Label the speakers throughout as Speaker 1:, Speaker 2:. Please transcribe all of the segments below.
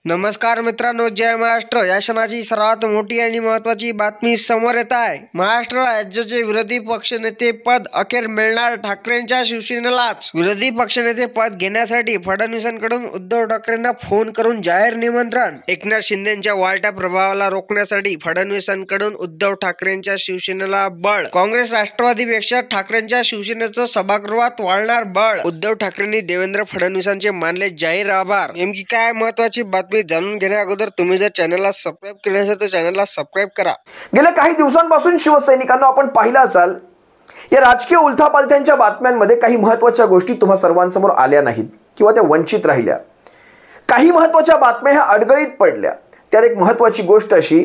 Speaker 1: नमस्कार मित्रांनो, जय महाराष्ट्र. या क्षणाची सर्वात मोठी आणि महत्त्वाची बातमी समोर येत आहे. महाराष्ट्र राज्याचे विरोधी पक्षनेते पद अखेर मिळणार ठाकरेंच्या शिवसेनेलाच. विरोधी पक्षनेते पद घेण्यासाठी फडणवीसांकडून उद्धव ठाकरेंना फोन करून जाहीर निमंत्रण. एकनाथ शिंदेंच्या वाढत्या प्रभावाला रोखण्यासाठी फडणवीसांकडून उद्धव ठाकरेंच्या शिवसेनेला बळ. काँग्रेस राष्ट्रवादीपेक्षा ठाकरेंच्या शिवसेनेचं सभागृहात वाढणार बळ. उद्धव ठाकरेंनी देवेंद्र फडणवीसांचे मानले जाहीर आभार. नेमकी काय महत्त्वाची बातमी जाणून घेण्या अगोदर तुम्ही जर चॅनलला सबस्क्राईब केले नसेल तर चॅनलला सबस्क्राईब करा.
Speaker 2: गेल्या काही दिवसांपासून शिवसैनिकांना आपण पाहिलं असाल, या राजकीय उलथापालथ्यांच्या बातम्यांमध्ये काही महत्त्वाच्या गोष्टी तुम्हा सर्वांसमोर आल्या नाहीत किंवा त्या वंचित राहिल्या. काही महत्त्वाच्या बातम्या ह्या अडगळीत पडल्या. त्यात एक महत्त्वाची गोष्ट अशी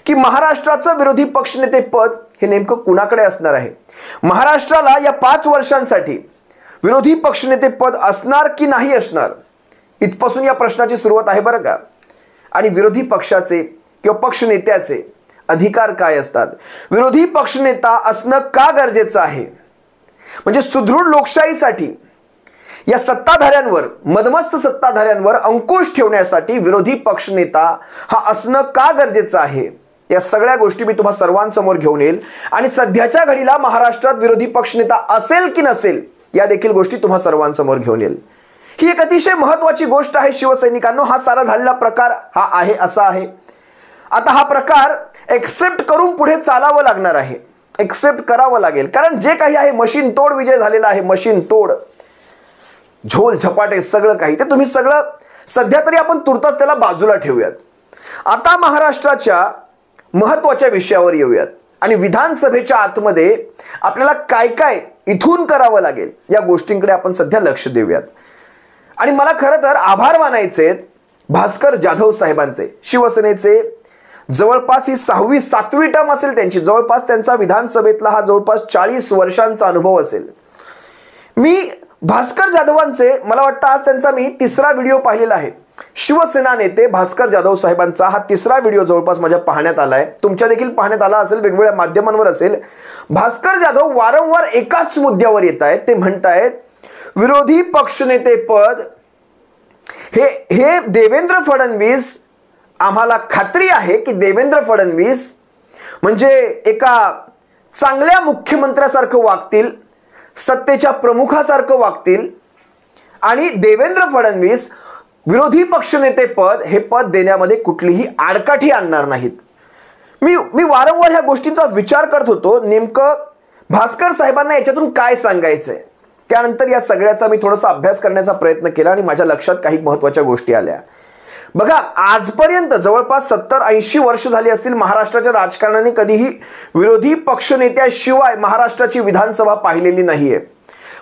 Speaker 2: की महाराष्ट्राचं विरोधी पक्षनेते पद हे नेमकं कुणाकडे असणार आहे. महाराष्ट्राला या 5 वर्षांसाठी विरोधी पक्षनेते पद असणार की नाही असणार, इथपासून या प्रश्नाची सुरुवात आहे बरं का. आणि विरोधी पक्षाचे किंवा पक्षनेत्याचे अधिकार काय असतात, विरोधी पक्षनेता असणं का गरजेचं आहे, म्हणजे सुदृढ लोकशाहीसाठी या सत्ताधाऱ्यांवर, मदमस्त सत्ताधाऱ्यांवर अंकुश ठेवण्यासाठी विरोधी पक्षनेता हा असणं का गरजेचं आहे, या सगळ्या गोष्टी मी तुम्हा सर्वांसमोर घेऊन येईल. आणि सध्याच्या घडीला महाराष्ट्रात विरोधी पक्षनेता असेल की नसेल या देखील गोष्टी तुम्हा सर्वांसमोर घेऊन येईल. ही एक अतिशय महत्त्वाची गोष्ट आहे शिवसैनिकांनो. हा सारा झालेला प्रकार हा आहे असा आहे. आता हा प्रकार एक्सेप्ट करून पुढे चालावं लागणार आहे, एक्सेप्ट करावं लागेल. कारण जे काही आहे मशीन तोड विजय झालेला आहे. मशीन तोड, झोल झपाटे सगळं काही, ते तुम्ही सगळं सध्या तरी आपण तुर्तास त्याला बाजूला ठेवूयात. आता महाराष्ट्राच्या महत्त्वाच्या विषयावर येऊयात आणि विधानसभेच्या आतमध्ये आपल्याला काय काय इथून करावं लागेल या गोष्टींकडे आपण सध्या लक्ष देऊयात. आणि मला खरं तर आभार मानायचे भास्कर जाधव साहेबांचे. शिवसेनेचे जवळपास ही 6वी-7वी टर्म असेल त्यांची. जवळपास त्यांचा विधानसभेतला हा जवळपास 40 वर्षांचा अनुभव असेल. मी भास्कर जाधवांचे, मला वाटतं आज त्यांचा मी 3रा व्हिडिओ पाहिलेला आहे. शिवसेना नेते भास्कर जाधव साहेबांचा हा 3रा व्हिडिओ जवळपास माझ्या पाहण्यात आलाय. तुमच्या देखील पाहण्यात आला असेल, वेगवेगळ्या माध्यमांवर असेल. भास्कर जाधव वारंवार एकाच मुद्द्यावर येत आहेत. ते म्हणतायत विरोधी पक्षनेते पद हे देवेंद्र फडणवीस, आम्हाला खात्री आहे की देवेंद्र फडणवीस म्हणजे एका चांगल्या मुख्यमंत्र्यासारखं वागतील, सत्तेच्या प्रमुखासारखं वागतील आणि देवेंद्र फडणवीस विरोधी पक्षनेते पद हे पद देण्यामध्ये कुठलीही आडकाठी आणणार नाहीत. मी वारंवार ह्या गोष्टींचा विचार करत होतो, नेमकं भास्कर साहेबांना याच्यातून काय सांगायचंय. त्यानंतर या सगळ्याचा मी थोडासा अभ्यास करण्याचा प्रयत्न केला आणि माझ्या लक्षात काही महत्त्वाच्या गोष्टी आल्या. बघा, आजपर्यंत जवळपास 70-80 वर्ष झाली असतील महाराष्ट्राच्या राजकारणाने कधीही विरोधी पक्षनेत्याशिवाय महाराष्ट्राची विधानसभा पाहिलेली नाहीये.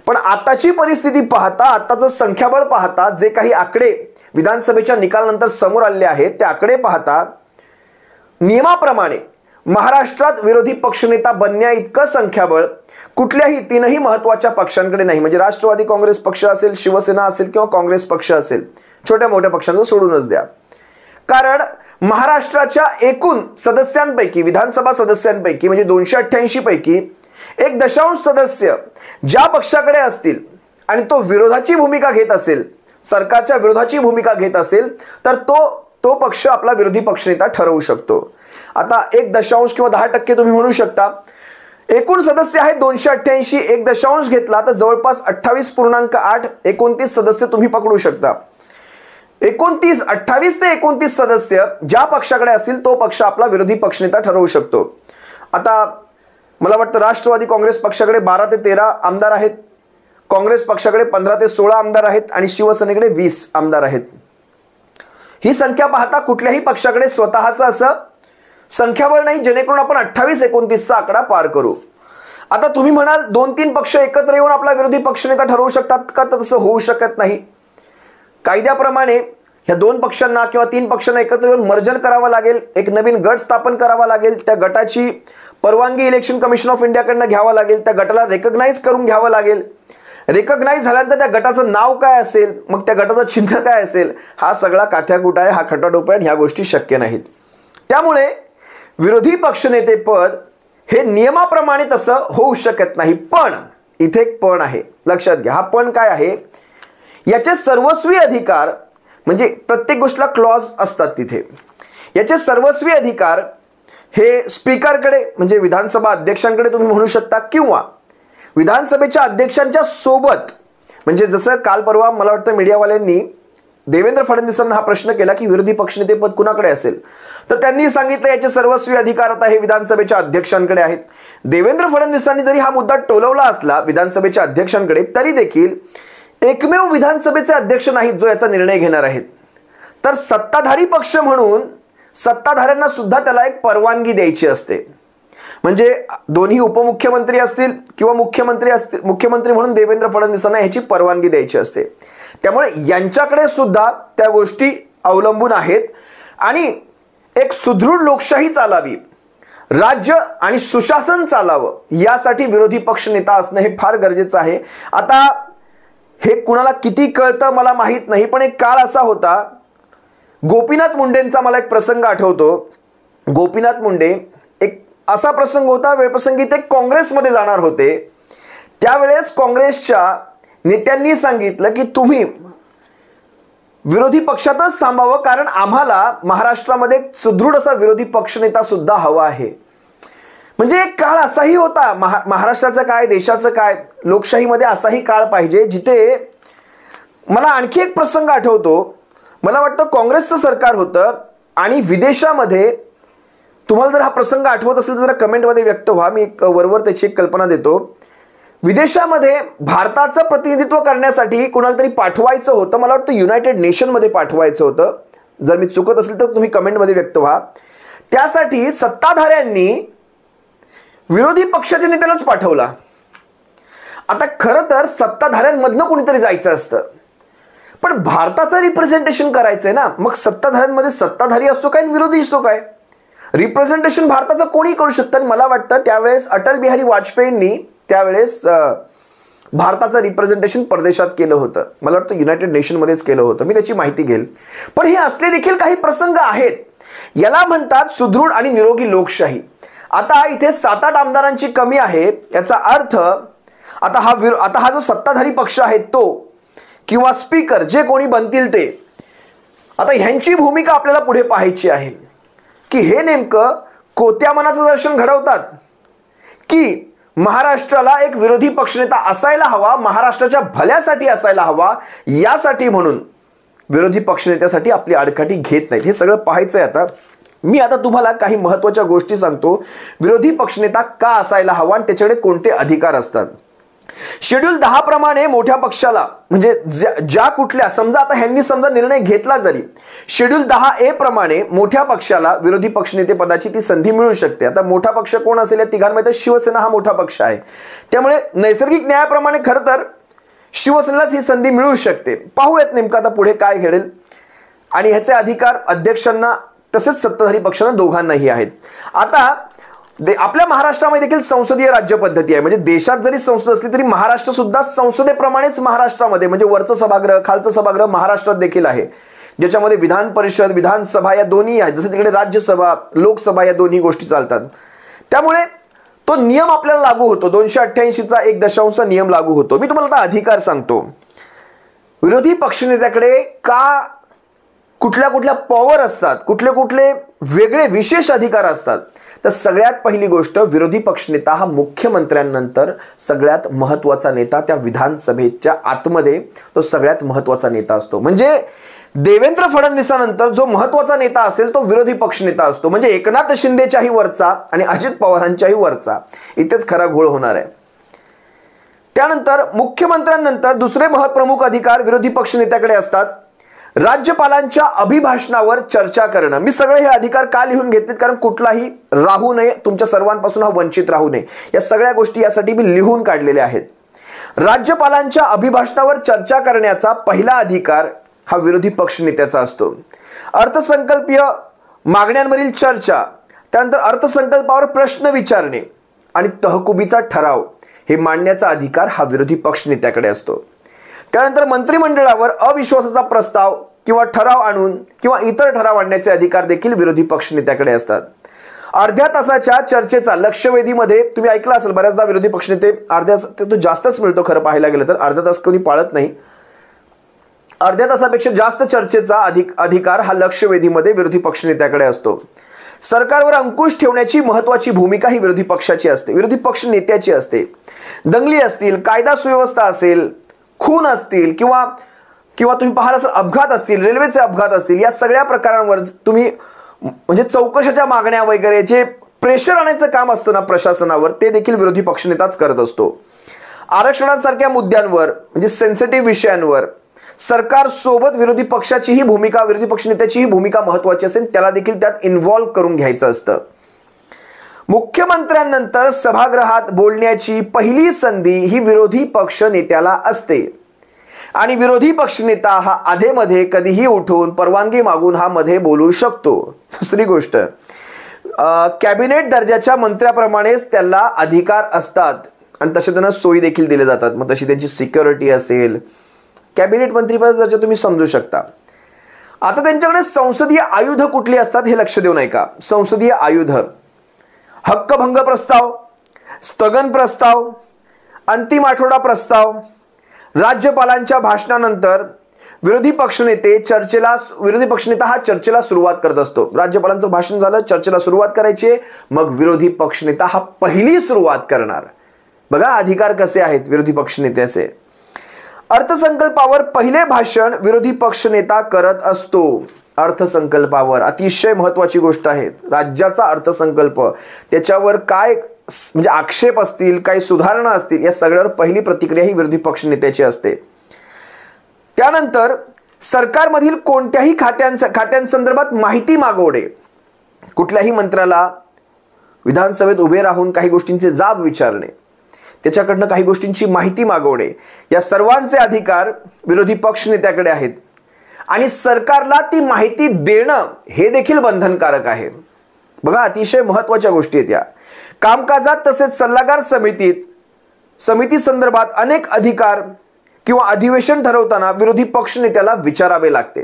Speaker 2: पण आताची परिस्थिती पाहता, आताचं संख्याबळ पाहता, जे काही आकडे विधानसभेच्या निकालानंतर समोर आलेले आहेत ते आकडे पाहता, नियमाप्रमाणे महाराष्ट्रात विरोधी पक्षनेता बनण्या इतकं संख्याबळ कुठल्याही 3ही महत्त्वाच्या पक्षांकडे नाही. म्हणजे राष्ट्रवादी काँग्रेस पक्ष असेल, शिवसेना असेल किंवा काँग्रेस पक्ष असेल, छोट्या मोठ्या पक्षांचं सोडूनच द्या. कारण महाराष्ट्राच्या एकूण सदस्यांपैकी, विधानसभा सदस्यांपैकी म्हणजे 288 पैकी 1 सदस्य ज्या पक्षाकडे असतील आणि तो विरोधाची भूमिका घेत असेल, सरकारच्या विरोधाची भूमिका घेत असेल, तर तो पक्ष आपला विरोधी पक्षनेता ठरवू शकतो. आता 1 किंवा 10% तुम्ही म्हणू शकता. एकूण सदस्य आहेत 288, 1 घेतला तर जवळपास 28.8 29 सदस्य तुम्ही पकडू शकता. 28 ते 29 सदस्य ज्या पक्षाकडे असतील तो पक्ष आपला विरोधी पक्षनेता ठरवू शकतो. आता मला वाटतं राष्ट्रवादी काँग्रेस पक्षाकडे 12 ते 13 आमदार आहेत, काँग्रेस पक्षाकडे 15 ते 16 आमदार आहेत आणि शिवसेनेकडे 20 आमदार आहेत. ही संख्या पाहता कुठल्याही पक्षाकडे स्वतःचं असं संख्याबळ नाही जेणेकरून आपण 28-29चा आकडा पार करू. आता तुम्ही म्हणाल 2-3 पक्ष एकत्र येऊन आपला विरोधी पक्षनेता ठरवू शकतात का, तर तसं होऊ शकत नाही. कायद्याप्रमाणे ह्या 2 पक्षांना किंवा 3 पक्षांना एकत्र येऊन मर्जर करावं लागेल, एक नवीन गट स्थापन करावा लागेल, त्या गटाची परवानगी इलेक्शन कमिशन ऑफ इंडियाकडनं घ्यावं लागेल, त्या गटाला रेकग्नाइज करून घ्यावं लागेल. रेकग्नाइज झाल्यानंतर त्या गटाचं नाव काय असेल, मग त्या गटाचं चिन्ह काय असेल, हा सगळा काथ्याकुटा आहे, हा खटाटोप आहे, ह्या गोष्टी शक्य नाहीत. त्यामुळे विरोधी पक्षनेते पद हे नियमाप्रमाणे तसं होऊ शकत नाही. पण इथे एक पण आहे, लक्षात घ्या. हा पण काय आहे, याचे सर्वस्वी अधिकार म्हणजे प्रत्येक गोष्टीला क्लॉज असतात तिथे. याचे सर्वस्वी अधिकार हे स्पीकरकडे म्हणजे विधानसभा अध्यक्षांकडे तुम्ही म्हणू शकता, किंवा विधानसभेच्या अध्यक्षांच्या सोबत, म्हणजे जसं काल परवा मला वाटतं मीडियावाल्यांनी देवेंद्र फडणवीसांना हा प्रश्न केला की विरोधी पक्षनेते पद कुणाकडे असेल, तर त्यांनी सांगितलं याचे सर्वस्वी अधिकार आता हे विधानसभेच्या अध्यक्षांकडे आहेत. देवेंद्र फडणवीसांनी जरी हा मुद्दा टोलवला असला विधानसभेच्या अध्यक्षांकडे, तरी देखील एकमेव विधानसभेचे अध्यक्ष नाहीत जो याचा निर्णय घेणार आहेत. तर सत्ताधारी पक्ष म्हणून सत्ताधाऱ्यांना सुद्धा त्याला एक परवानगी द्यायची असते. म्हणजे दोन्ही उपमुख्यमंत्री असतील किंवा मुख्यमंत्री म्हणून देवेंद्र फडणवीसांना ह्याची परवानगी द्यायची असते. त्यामुळे यांच्याकडे सुद्धा त्या गोष्टी अवलंबून आहेत. आणि एक सुदृढ लोकशाही चालावी, राज्य आणि सुशासन चालावं, यासाठी विरोधी पक्ष नेता असणं हे फार गरजेचं आहे. आता हे कुणाला किती कळतं मला माहीत नाही, पण एक काळ असा होता, गोपीनाथ मुंडेंचा मला एक प्रसंग आठवतो. गोपीनाथ मुंडे, एक असा प्रसंग होता, वेळप्रसंगी ते काँग्रेसमध्ये जाणार होते. त्यावेळेस काँग्रेसच्या नेत्यांनी सांगितलं की तुम्ही विरोधी पक्षातच थांबावं, कारण आम्हाला महाराष्ट्रामध्ये एक सुदृढ असा विरोधी पक्षनेता सुद्धा हवा आहे. म्हणजे एक काळ असाही होता, महाराष्ट्राचं काय, देशाचं काय, लोकशाहीमध्ये असाही काळ पाहिजे जिथे. मला आणखी एक प्रसंग आठवतो, मला वाटतं काँग्रेसचं सरकार होतं आणि विदेशामध्ये, तुम्हाला जर हा प्रसंग आठवत असेल तर जरा कमेंटमध्ये व्यक्त व्हा, मी वरवर त्याची एक कल्पना देतो. विदेशामध्ये भारताचं प्रतिनिधित्व करण्यासाठी कुणाला तरी पाठवायचं होतं, मला वाटतं युनायटेड नेशनमध्ये पाठवायचं होतं, जर मी चुकत असेल तर तुम्ही कमेंटमध्ये व्यक्त व्हा. त्यासाठी सत्ताधाऱ्यांनी विरोधी पक्षाच्या नेत्यालाच पाठवला. आता खरं तर सत्ताधाऱ्यांमधनं कोणीतरी जायचं असतं, पण भारताचं रिप्रेझेंटेशन करायचंय ना, मग सत्ताधाऱ्यांमध्ये सत्ताधारी असतो काय विरोधी असतो काय, रिप्रेझेंटेशन भारताचं कोणी करू शकतं. मला वाटतं त्यावेळेस अटल बिहारी वाजपेयींनी त्यावेळेस भारताचं रिप्रेझेंटेशन परदेशात केलं होतं, मला वाटतं युनायटेड नेशनमध्येच केलं होतं, मी त्याची माहिती घेईल. पण हे असले देखील काही प्रसंग आहेत, याला म्हणतात सुदृढ आणि निरोगी लोकशाही. आता इथे 7-8 आमदारांची कमी आहे, याचा अर्थ आता हा जो सत्ताधारी पक्ष आहे तो किंवा स्पीकर जे कोणी बनतील ते, आता ह्यांची भूमिका आपल्याला पुढे पाहायची आहे की हे नेमकं कोत्या मनाचं दर्शन घडवतात की महाराष्ट्राला एक विरोधी पक्षनेता असायला हवा, महाराष्ट्राच्या भल्यासाठी असायला हवा, यासाठी म्हणून विरोधी पक्षनेत्यासाठी आपली आडकाठी घेत नाहीत. हे सगळं पाहायचंय. आता तुम्हाला काही महत्त्वाच्या गोष्टी सांगतो. विरोधी पक्षनेता का असायला हवा आणि त्याच्याकडे कोणते अधिकार असतात. शेड्यूल 10 प्रमाणे मोठ्या पक्षाला, म्हणजे ज्या कुठल्या, समजा आता ह्यांनी निर्णय घेतला जरी, शेड्यूल 10A प्रमाणे मोठ्या पक्षाला विरोधी पक्षनेते पदाची ती संधी मिळू शकते. आता मोठा पक्ष कोण असेल या तिघांमध्ये शिवसेना हा मोठा पक्ष आहे, त्यामुळे नैसर्गिक न्यायाप्रमाणे खरं तर शिवसेनेलाच ही संधी मिळू शकते. पाहूयात नेमकं आता पुढे काय घडेल. आणि ह्याचे अधिकार अध्यक्षांना तसेच सत्ताधारी पक्षांना दोघांनाही आहेत. आता आपल्या महाराष्ट्रामध्ये देखील संसदीय राज्य पद्धती आहे, म्हणजे देशात जरी संसद असली तरी महाराष्ट्र सुद्धा संसदेप्रमाणेच महाराष्ट्रामध्ये, म्हणजे वरचं सभागृह खालचं सभागृह महाराष्ट्रात देखील आहे, ज्याच्यामध्ये विधान परिषद विधानसभा या दोन्ही आहेत, जसं तिकडे राज्यसभा लोकसभा या दोन्ही गोष्टी चालतात. त्यामुळे तो नियम आपल्याला लागू होतो, 288चा 1 नियम लागू होतो. मी तुम्हाला आता अधिकार सांगतो. विरोधी पक्षनेत्याकडे का कुठल्या पॉवर असतात, कुठले वेगळे विशेष अधिकार असतात. तर सगळ्यात पहिली गोष्ट, विरोधी पक्षनेता हा मुख्यमंत्र्यांनंतर सगळ्यात महत्त्वाचा नेता, त्या विधानसभेच्या आतमध्ये तो सगळ्यात महत्त्वाचा नेता असतो. म्हणजे देवेंद्र फडणवीसानंतर जो महत्त्वाचा नेता असेल तो विरोधी पक्षनेता असतो. म्हणजे एकनाथ शिंदेच्याही वरचा आणि अजित पवारांच्याही वरचा, इथेच खरा घोळ होणार आहे. त्यानंतर मुख्यमंत्र्यांनंतर दुसरे प्रमुख अधिकार विरोधी पक्षनेत्याकडे असतात. राज्यपालांच्या अभिभाषणावर चर्चा करणं. मी सगळे हे अधिकार का लिहून घेतलेत, कारण कुठलाही राहू नये, तुमच्या सर्वांपासून हा वंचित राहू नये, या सगळ्या गोष्टी यासाठी मी लिहून काढलेल्या आहेत. राज्यपालांच्या अभिभाषणावर चर्चा करण्याचा पहिला अधिकार हा विरोधी पक्षनेत्याचा असतो. अर्थसंकल्पीय मागण्यांवरील चर्चा, त्यानंतर अर्थसंकल्पावर प्रश्न विचारणे आणि तहकुबीचा ठराव हे मांडण्याचा अधिकार हा विरोधी पक्षनेत्याकडे असतो. त्यानंतर मंत्रिमंडळावर अविश्वासाचा प्रस्ताव किंवा ठराव आणून किंवा इतर ठराव आणण्याचे अधिकार देखील विरोधी पक्षनेत्याकडे असतात. अर्ध्या तासाच्या चर्चेचा लक्षवेधीमध्ये तुम्ही ऐकलं असेल, बऱ्याचदा विरोधी पक्षनेते अर्ध्या तो जास्तच मिळतो खरं पाहायला गेलं तर, अर्धा तास कोणी पाळत नाही. अर्ध्या तासापेक्षा जास्त चर्चेचा अधिकार हा लक्षवेधीमध्ये विरोधी पक्षनेत्याकडे असतो. सरकारवर अंकुश ठेवण्याची महत्त्वाची भूमिका ही विरोधी पक्षाची असते, विरोधी पक्ष नेत्याची असते. दंगली असतील, कायदा सुव्यवस्था असेल, खून असतील किंवा तुम्ही पाहिलं असेल अपघात असतील, रेल्वेचे अपघात असतील, या सगळ्या प्रकारांवर तुम्ही म्हणजे चौकशाच्या मागण्या वगैरे जे प्रेशर आणायचं काम असतं ना प्रशासनावर, ते देखील विरोधी पक्षनेताच करत असतो. आरक्षणासारख्या मुद्द्यांवर म्हणजे सेन्सिटिव्ह विषयांवर सरकार सोबत विरोधी पक्षाचीही भूमिका, विरोधी पक्षनेत्याचीही भूमिका महत्त्वाची असते, त्याला देखील त्यात इन्व्हॉल्व करून घ्यायचं असतं. मुख्यमंत्र्यांनंतर सभागृहात बोलण्याची पहिली संधी ही विरोधी पक्ष नेत्याला असते आणि विरोधी पक्षनेता हा अधेमध्ये कधीही उठून परवानगी मागून हा मध्ये बोलू शकतो. दुसरी गोष्ट, कॅबिनेट दर्जाच्या मंत्र्याप्रमाणेच त्याला अधिकार असतात आणि तसे त्यांना सोयी देखील दिले जातात. मग तशी त्यांची सिक्युरिटी असेल, कॅबिनेट मंत्रीपद दर्जा तुम्ही समजू शकता. आता त्यांच्याकडे संसदीय आयुध कुठली असतात हे लक्ष देऊ नये का? संसदीय आयुध, हक्कभंग प्रस्ताव, स्थगन प्रस्ताव, अंतिम आठवडा प्रस्ताव, राज्यपालांच्या भाषणानंतर विरोधी पक्षनेता हा चर्चेला सुरुवात करत असतो. राज्यपालांचं भाषण झालं, चर्चेला सुरुवात करायची, मग विरोधी पक्षनेता हा पहिली सुरुवात करणार. बघा अधिकार कसे आहेत विरोधी पक्षनेत्याचे. अर्थसंकल्पावर पहिले भाषण विरोधी पक्षनेता करत असतो. अर्थसंकल्पावर अतिशय महत्त्वाची गोष्ट आहे. राज्याचा अर्थसंकल्प, त्याच्यावर काय म्हणजे आक्षेप असतील, काही सुधारणा असतील, या सगळ्यावर पहिली प्रतिक्रिया ही विरोधी पक्षनेत्याची असते. त्यानंतर सरकारमधील कोणत्याही खात्यांसंदर्भात माहिती मागवणे, कुठल्याही मंत्र्याला विधानसभेत उभे राहून काही गोष्टींचे जाब विचारणे, त्याच्याकडनं काही गोष्टींची माहिती मागवणे, या सर्वांचे अधिकार विरोधी पक्षनेत्याकडे आहेत आणि सरकारला ती माहिती देणं हे देखील बंधनकारक आहे. बघा अतिशय महत्त्वाच्या गोष्टी आहेत या. कामकाजात तसेच सल्लागार समिती संदर्भात अनेक अधिकार किंवा अधिवेशन ठरवताना विरोधी पक्षनेत्याला विचारावे लागते.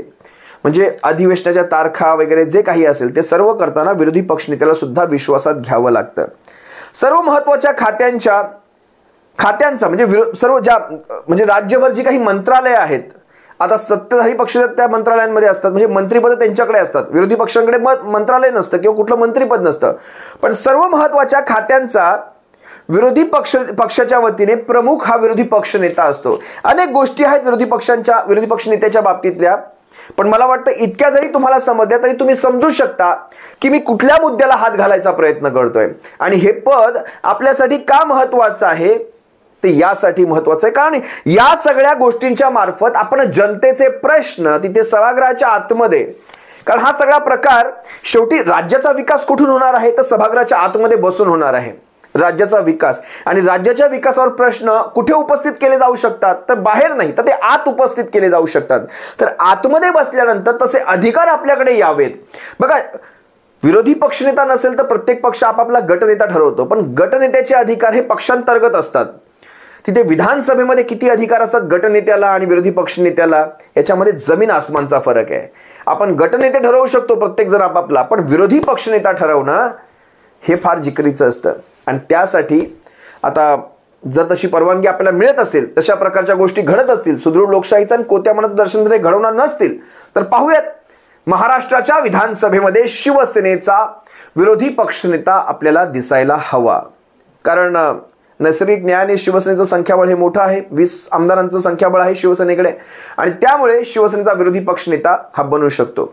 Speaker 2: म्हणजे अधिवेशनाच्या तारखा वगैरे जे काही असेल ते सर्व करताना विरोधी पक्षनेत्याला सुद्धा विश्वासात घ्यावं लागतं. सर्व महत्त्वाच्या खात्यांचा म्हणजे सर्व ज्या म्हणजे राज्यभर जी काही मंत्रालय आहेत, आता सत्ताधारी पक्ष त्या मंत्रालयांमध्ये असतात, म्हणजे मंत्रिपद त्यांच्याकडे असतात, विरोधी पक्षांकडे मंत्रालय नसतं किंवा कुठलं मंत्रिपद नसतं. पण सर्व महत्त्वाच्या खात्यांचा विरोधी पक्षाच्या वतीने प्रमुख हा विरोधी पक्षनेता असतो. अनेक गोष्टी आहेत विरोधी पक्ष नेत्याच्या बाबतीतल्या, पण मला वाटतं इतक्या जरी तुम्हाला समजल्या तरी तुम्ही समजू शकता की मी कुठल्या मुद्द्याला हात घालायचा प्रयत्न करतोय आणि हे पद आपल्यासाठी का महत्त्वाचं आहे. ते यासाठी महत्त्वाचं आहे कारण या सगळ्या गोष्टींच्या मार्फत आपण जनतेचे प्रश्न तिथे सभागृहाच्या आतमध्ये, कारण हा सगळा प्रकार शेवटी राज्याचा विकास कुठून होणार आहे तर सभागृहाच्या आतमध्ये बसून होणार आहे. राज्याचा विकास आणि राज्याच्या विकासावर प्रश्न कुठे उपस्थित केले जाऊ शकतात तर बाहेर नाही तर ते आत उपस्थित केले जाऊ शकतात. तर आतमध्ये बसल्यानंतर तसे अधिकार आपल्याकडे यावेत. बघा विरोधी पक्षनेता नसेल तर प्रत्येक पक्ष आपापला गटनेता ठरवतो, पण गटनेत्याचे अधिकार हे पक्षांतर्गत असतात. तिथे विधानसभेमध्ये किती अधिकार असतात गटनेत्याला आणि विरोधी पक्षनेत्याला, याच्यामध्ये जमीन आसमानचा फरक आहे. आपण गटनेते ठरवू शकतो प्रत्येक जण आपापला, पण विरोधी पक्षनेता ठरवणं हे फार जिकरीचं असतं. आणि त्यासाठी आता जर तशी परवानगी आपल्याला मिळत असेल, तशा प्रकारच्या गोष्टी घडत असतील, सुदृढ लोकशाहीचं आणि कोत्या मनाचं दर्शन जर घडवणार नसतील तर पाहूयात महाराष्ट्राच्या विधानसभेमध्ये शिवसेनेचा विरोधी पक्षनेता आपल्याला दिसायला हवा. कारण नैसर्गिक न्यायाने शिवसेनेचं संख्याबळ हे मोठं आहे, 20 आमदारांचं संख्याबळ आहे शिवसेनेकडे आणि त्यामुळे शिवसेनेचा विरोधी पक्षनेता हा बनू शकतो.